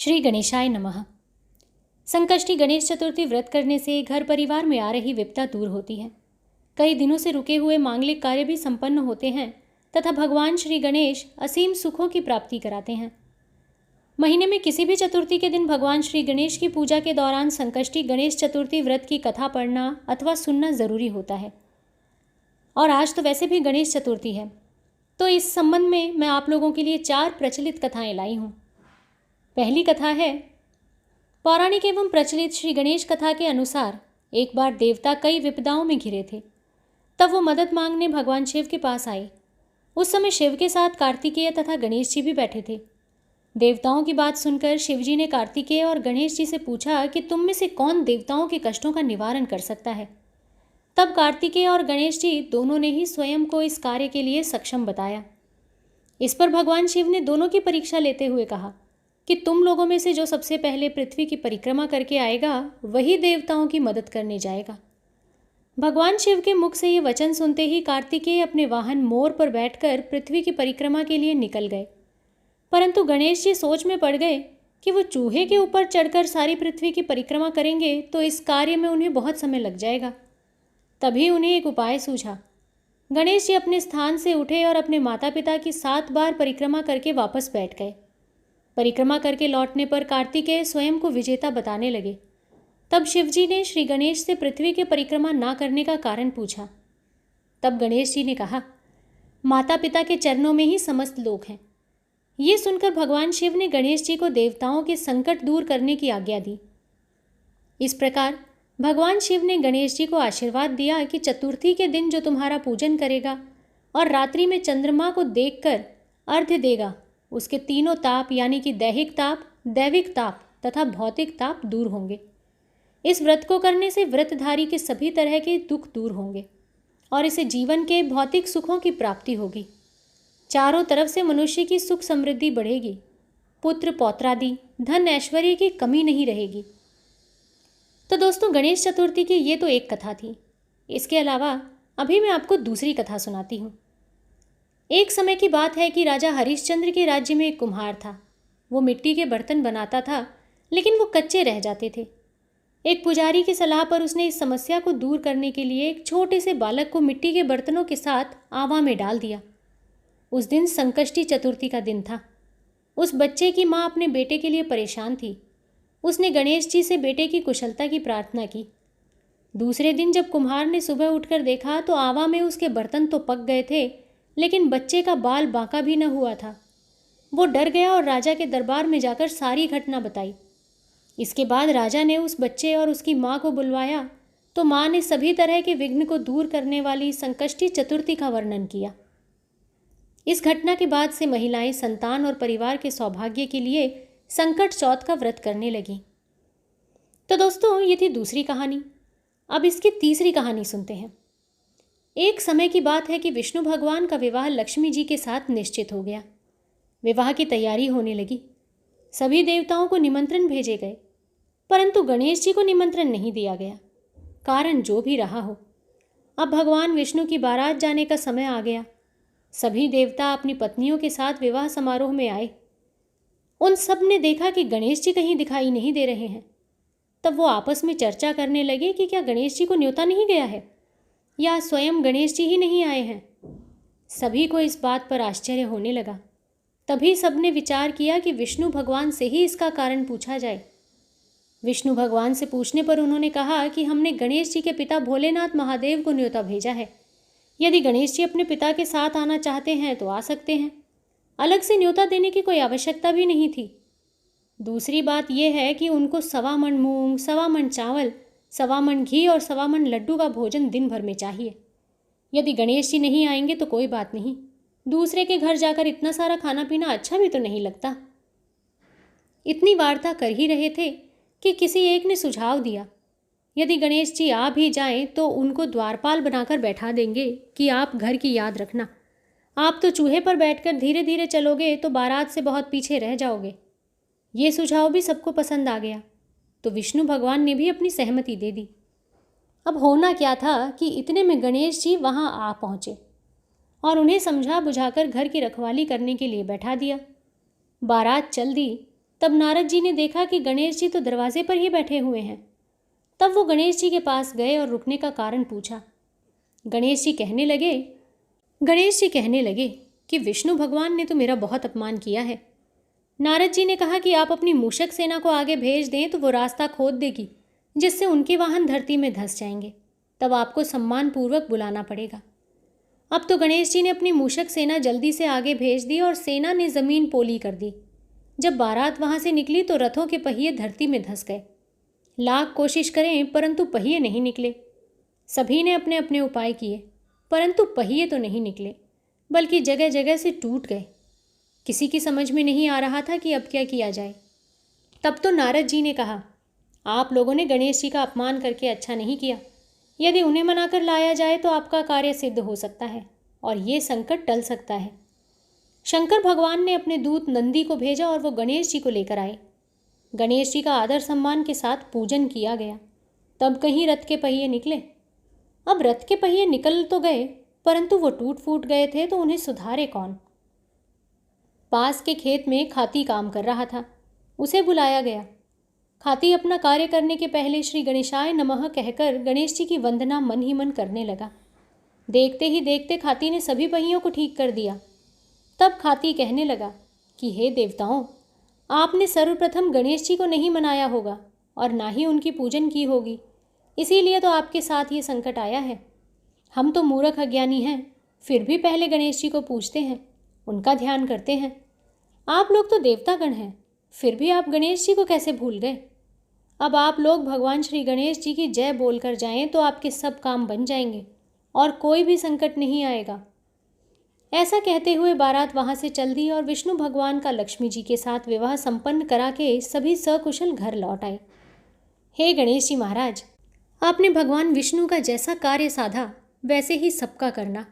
श्री गणेशाय नमः। संकष्टी गणेश चतुर्थी व्रत करने से घर परिवार में आ रही विपदा दूर होती है। कई दिनों से रुके हुए मांगलिक कार्य भी संपन्न होते हैं तथा भगवान श्री गणेश असीम सुखों की प्राप्ति कराते हैं। महीने में किसी भी चतुर्थी के दिन भगवान श्री गणेश की पूजा के दौरान संकष्टी गणेश चतुर्थी व्रत की कथा पढ़ना अथवा सुनना ज़रूरी होता है। और आज तो वैसे भी गणेश चतुर्थी है, तो इस संबंध में मैं आप लोगों के लिए 4 प्रचलित कथाएं लाई हूँ। पहली कथा है, पौराणिक एवं प्रचलित श्री गणेश कथा के अनुसार एक बार देवता कई विपदाओं में घिरे थे। तब वो मदद मांगने भगवान शिव के पास आए। उस समय शिव के साथ कार्तिकेय तथा गणेश जी भी बैठे थे। देवताओं की बात सुनकर शिव जी ने कार्तिकेय और गणेश जी से पूछा कि तुम में से कौन देवताओं के कष्टों का निवारण कर सकता है। तब कार्तिकेय और गणेश जी दोनों ने ही स्वयं को इस कार्य के लिए सक्षम बताया। इस पर भगवान शिव ने दोनों की परीक्षा लेते हुए कहा कि तुम लोगों में से जो सबसे पहले पृथ्वी की परिक्रमा करके आएगा वही देवताओं की मदद करने जाएगा। भगवान शिव के मुख से ये वचन सुनते ही कार्तिकेय अपने वाहन मोर पर बैठकर पृथ्वी की परिक्रमा के लिए निकल गए। परंतु गणेश जी सोच में पड़ गए कि वो चूहे के ऊपर चढ़कर सारी पृथ्वी की परिक्रमा करेंगे तो इस कार्य में उन्हें बहुत समय लग जाएगा। तभी उन्हें एक उपाय सूझा। गणेश जी अपने स्थान से उठे और अपने माता पिता की 7 बार परिक्रमा करके वापस बैठ गए। परिक्रमा करके लौटने पर कार्तिकेय स्वयं को विजेता बताने लगे। तब शिवजी ने श्री गणेश से पृथ्वी की परिक्रमा ना करने का कारण पूछा। तब गणेश जी ने कहा, माता पिता के चरणों में ही समस्त लोक हैं। ये सुनकर भगवान शिव ने गणेश जी को देवताओं के संकट दूर करने की आज्ञा दी। इस प्रकार भगवान शिव ने गणेश जी को आशीर्वाद दिया कि चतुर्थी के दिन जो तुम्हारा पूजन करेगा और रात्रि में चंद्रमा को देखकर अर्घ्य देगा, उसके तीनों ताप यानी कि दैहिक ताप, दैविक ताप तथा भौतिक ताप दूर होंगे। इस व्रत को करने से व्रतधारी के सभी तरह के दुख दूर होंगे और इसे जीवन के भौतिक सुखों की प्राप्ति होगी। चारों तरफ से मनुष्य की सुख समृद्धि बढ़ेगी। पुत्र पौत्रादि धन ऐश्वर्य की कमी नहीं रहेगी। तो दोस्तों, गणेश चतुर्थी की ये तो एक कथा थी। इसके अलावा अभी मैं आपको दूसरी कथा सुनाती हूँ। एक समय की बात है कि राजा हरिश्चंद्र के राज्य में एक कुम्हार था। वो मिट्टी के बर्तन बनाता था, लेकिन वो कच्चे रह जाते थे। एक पुजारी की सलाह पर उसने इस समस्या को दूर करने के लिए एक छोटे से बालक को मिट्टी के बर्तनों के साथ आवा में डाल दिया। उस दिन संकष्टी चतुर्थी का दिन था। उस बच्चे की माँ अपने बेटे के लिए परेशान थी। उसने गणेश जी से बेटे की कुशलता की प्रार्थना की। दूसरे दिन जब कुम्हार ने सुबह उठकर देखा तो आवा में उसके बर्तन तो पक गए थे, लेकिन बच्चे का बाल बांका भी न हुआ था। वो डर गया और राजा के दरबार में जाकर सारी घटना बताई। इसके बाद राजा ने उस बच्चे और उसकी माँ को बुलवाया तो माँ ने सभी तरह के विघ्न को दूर करने वाली संकष्टी चतुर्थी का वर्णन किया। इस घटना के बाद से महिलाएं संतान और परिवार के सौभाग्य के लिए संकट चौथ का व्रत करने लगीं। तो दोस्तों, ये थी दूसरी कहानी। अब इसकी तीसरी कहानी सुनते हैं। एक समय की बात है कि विष्णु भगवान का विवाह लक्ष्मी जी के साथ निश्चित हो गया। विवाह की तैयारी होने लगी। सभी देवताओं को निमंत्रण भेजे गए, परंतु गणेश जी को निमंत्रण नहीं दिया गया। कारण जो भी रहा हो, अब भगवान विष्णु की बारात जाने का समय आ गया। सभी देवता अपनी पत्नियों के साथ विवाह समारोह में आए। उन सब ने देखा कि गणेश जी कहीं दिखाई नहीं दे रहे हैं। तब वो आपस में चर्चा करने लगे कि क्या गणेश जी को न्योता नहीं गया है या स्वयं गणेश जी ही नहीं आए हैं। सभी को इस बात पर आश्चर्य होने लगा। तभी सबने विचार किया कि विष्णु भगवान से ही इसका कारण पूछा जाए। विष्णु भगवान से पूछने पर उन्होंने कहा कि हमने गणेश जी के पिता भोलेनाथ महादेव को न्योता भेजा है। यदि गणेश जी अपने पिता के साथ आना चाहते हैं तो आ सकते हैं। अलग से न्योता देने की कोई आवश्यकता भी नहीं थी। दूसरी बात यह है कि उनको 1.25 मन मूंग, 1.25 मन चावल, 1.25 मन घी और 1.25 मन लड्डू का भोजन दिन भर में चाहिए। यदि गणेश जी नहीं आएंगे तो कोई बात नहीं, दूसरे के घर जाकर इतना सारा खाना पीना अच्छा भी तो नहीं लगता। इतनी वार्ता कर ही रहे थे कि किसी एक ने सुझाव दिया, यदि गणेश जी आ भी जाएं तो उनको द्वारपाल बनाकर बैठा देंगे कि आप घर की याद रखना। आप तो चूहे पर बैठकर धीरे धीरे चलोगे तो बारात से बहुत पीछे रह जाओगे। ये सुझाव भी सबको पसंद आ गया, तो विष्णु भगवान ने भी अपनी सहमति दे दी। अब होना क्या था कि इतने में गणेश जी वहाँ आ पहुँचे और उन्हें समझा बुझाकर घर की रखवाली करने के लिए बैठा दिया। बारात चल दी तब नारद जी ने देखा कि गणेश जी तो दरवाजे पर ही बैठे हुए हैं। तब वो गणेश जी के पास गए और रुकने का कारण पूछा। गणेश जी कहने लगे कि विष्णु भगवान ने तो मेरा बहुत अपमान किया है। नारद जी ने कहा कि आप अपनी मूषक सेना को आगे भेज दें तो वो रास्ता खोद देगी, जिससे उनके वाहन धरती में धंस जाएंगे। तब आपको सम्मानपूर्वक बुलाना पड़ेगा। अब तो गणेश जी ने अपनी मूषक सेना जल्दी से आगे भेज दी और सेना ने ज़मीन पोली कर दी। जब बारात वहाँ से निकली तो रथों के पहिए धरती में धंस गए। लाख कोशिश करें परंतु पहिए नहीं निकले। सभी ने अपने अपने उपाय किए परंतु पहिए तो नहीं निकले, बल्कि जगह जगह से टूट गए। किसी की समझ में नहीं आ रहा था कि अब क्या किया जाए। तब तो नारद जी ने कहा, आप लोगों ने गणेश जी का अपमान करके अच्छा नहीं किया। यदि उन्हें मनाकर लाया जाए तो आपका कार्य सिद्ध हो सकता है और ये संकट टल सकता है। शंकर भगवान ने अपने दूत नंदी को भेजा और वो गणेश जी को लेकर आए। गणेश जी का आदर सम्मान के साथ पूजन किया गया। तब कहीं रथ के पहिए निकले। अब रथ के पहिए निकल तो गए परंतु वो टूट फूट गए थे, तो उन्हें सुधारे कौन। पास के खेत में खाती काम कर रहा था। उसे बुलाया गया। खाती अपना कार्य करने के पहले श्री गणेशाय नमः कहकर गणेश जी की वंदना मन ही मन करने लगा। देखते ही देखते खाती ने सभी पहियों को ठीक कर दिया। तब खाती कहने लगा कि हे देवताओं, आपने सर्वप्रथम गणेश जी को नहीं मनाया होगा और ना ही उनकी पूजन की होगी, इसीलिए तो आपके साथ ये संकट आया है। हम तो मूर्ख अज्ञानी हैं, फिर भी पहले गणेश जी को पूजते हैं, उनका ध्यान करते हैं। आप लोग तो देवतागण हैं, फिर भी आप गणेश जी को कैसे भूल गए। अब आप लोग भगवान श्री गणेश जी की जय बोलकर जाएं तो आपके सब काम बन जाएंगे और कोई भी संकट नहीं आएगा। ऐसा कहते हुए बारात वहाँ से चल दी और विष्णु भगवान का लक्ष्मी जी के साथ विवाह संपन्न करा के सभी सकुशल घर लौट आए। हे गणेश जी महाराज, आपने भगवान विष्णु का जैसा कार्य साधा वैसे ही सबका करना।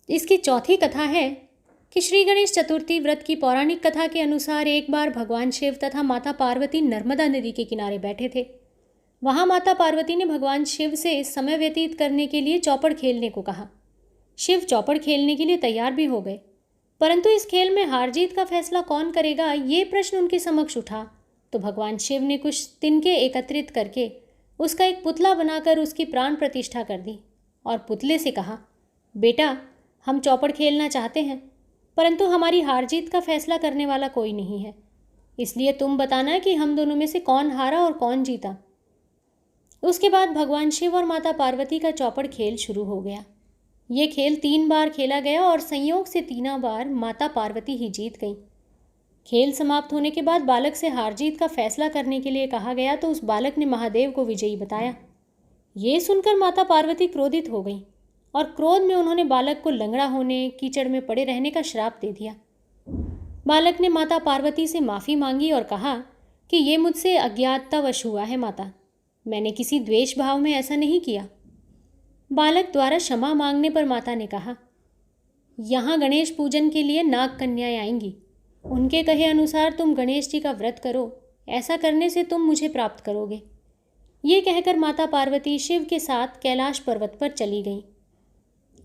इसकी चौथी कथा है कि श्री गणेश चतुर्थी व्रत की पौराणिक कथा के अनुसार एक बार भगवान शिव तथा माता पार्वती नर्मदा नदी के किनारे बैठे थे। वहाँ माता पार्वती ने भगवान शिव से समय व्यतीत करने के लिए चौपड़ खेलने को कहा। शिव चौपड़ खेलने के लिए तैयार भी हो गए, परंतु इस खेल में हार जीत का फैसला कौन करेगा, ये प्रश्न उनके समक्ष उठा। तो भगवान शिव ने कुछ तिनके एकत्रित करके उसका एक पुतला बनाकर उसकी प्राण प्रतिष्ठा कर दी और पुतले से कहा, बेटा, हम चौपड़ खेलना चाहते हैं, परंतु हमारी हार जीत का फैसला करने वाला कोई नहीं है, इसलिए तुम बताना कि हम दोनों में से कौन हारा और कौन जीता। उसके बाद भगवान शिव और माता पार्वती का चौपड़ खेल शुरू हो गया। ये खेल 3 बार खेला गया और संयोग से 3 बार माता पार्वती ही जीत गई। खेल समाप्त होने के बाद बालक से हार जीत का फैसला करने के लिए कहा गया तो उस बालक ने महादेव को विजयी बताया। ये सुनकर माता पार्वती क्रोधित हो गई और क्रोध में उन्होंने बालक को लंगड़ा होने, कीचड़ में पड़े रहने का श्राप दे दिया। बालक ने माता पार्वती से माफ़ी मांगी और कहा कि ये मुझसे अज्ञाततावश हुआ है माता, मैंने किसी द्वेष भाव में ऐसा नहीं किया। बालक द्वारा क्षमा मांगने पर माता ने कहा, यहाँ गणेश पूजन के लिए नाग कन्याएं आएंगी, उनके कहे अनुसार तुम गणेश जी का व्रत करो, ऐसा करने से तुम मुझे प्राप्त करोगे। ये कहकर माता पार्वती शिव के साथ कैलाश पर्वत पर चली गईं।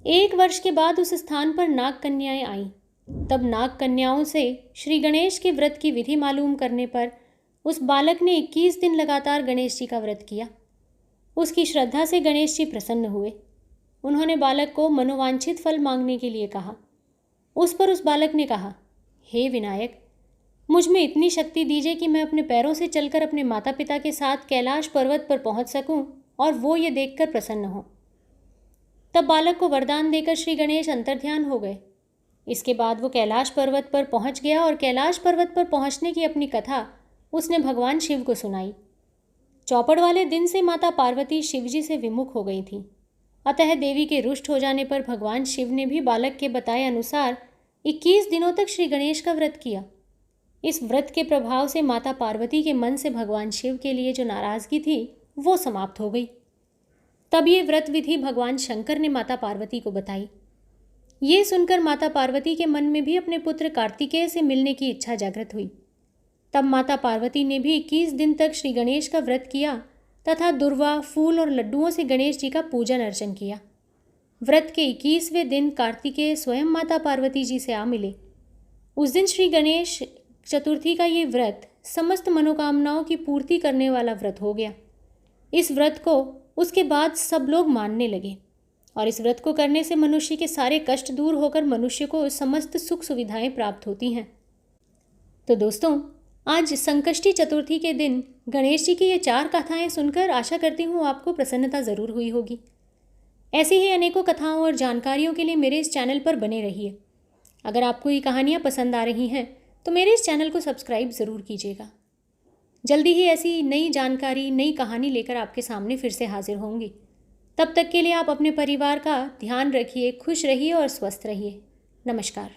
1 वर्ष के बाद उस स्थान पर नाग कन्याएं आईं। तब नाग कन्याओं से श्री गणेश के व्रत की विधि मालूम करने पर उस बालक ने 21 दिन लगातार गणेश जी का व्रत किया। उसकी श्रद्धा से गणेश जी प्रसन्न हुए। उन्होंने बालक को मनोवांछित फल मांगने के लिए कहा। उस पर उस बालक ने कहा, हे विनायक, मुझ में इतनी शक्ति दीजिए कि मैं अपने पैरों से चलकर अपने माता पिता के साथ कैलाश पर्वत पर पहुंच सकूं और वो ये देखकर प्रसन्न हो। तब बालक को वरदान देकर श्री गणेश अंतर्ध्यान हो गए। इसके बाद वो कैलाश पर्वत पर पहुंच गया और कैलाश पर्वत पर पहुंचने की अपनी कथा उसने भगवान शिव को सुनाई। चौपड़ वाले दिन से माता पार्वती शिवजी से विमुख हो गई थी। अतः देवी के रुष्ट हो जाने पर भगवान शिव ने भी बालक के बताए अनुसार 21 दिनों तक श्री गणेश का व्रत किया। इस व्रत के प्रभाव से माता पार्वती के मन से भगवान शिव के लिए जो नाराज़गी थी वो समाप्त हो गई। तब ये व्रत विधि भगवान शंकर ने माता पार्वती को बताई। ये सुनकर माता पार्वती के मन में भी अपने पुत्र कार्तिकेय से मिलने की इच्छा जागृत हुई। तब माता पार्वती ने भी 21 दिन तक श्री गणेश का व्रत किया तथा दुर्वा, फूल और लड्डुओं से गणेश जी का पूजन अर्चन किया। व्रत के 21वें दिन कार्तिकेय स्वयं माता पार्वती जी से आ मिले। उस दिन श्री गणेश चतुर्थी का ये व्रत समस्त मनोकामनाओं की पूर्ति करने वाला व्रत हो गया। इस व्रत को उसके बाद सब लोग मानने लगे और इस व्रत को करने से मनुष्य के सारे कष्ट दूर होकर मनुष्य को समस्त सुख सुविधाएं प्राप्त होती हैं। तो दोस्तों, आज संकष्टी चतुर्थी के दिन गणेश जी की ये 4 कथाएं सुनकर आशा करती हूँ आपको प्रसन्नता ज़रूर हुई होगी। ऐसी ही अनेकों कथाओं और जानकारियों के लिए मेरे इस चैनल पर बने रहिए। अगर आपको ये कहानियाँ पसंद आ रही हैं तो मेरे इस चैनल को सब्सक्राइब ज़रूर कीजिएगा। जल्दी ही ऐसी नई जानकारी, नई कहानी लेकर आपके सामने फिर से हाजिर होंगी। तब तक के लिए आप अपने परिवार का ध्यान रखिए, खुश रहिए और स्वस्थ रहिए। नमस्कार।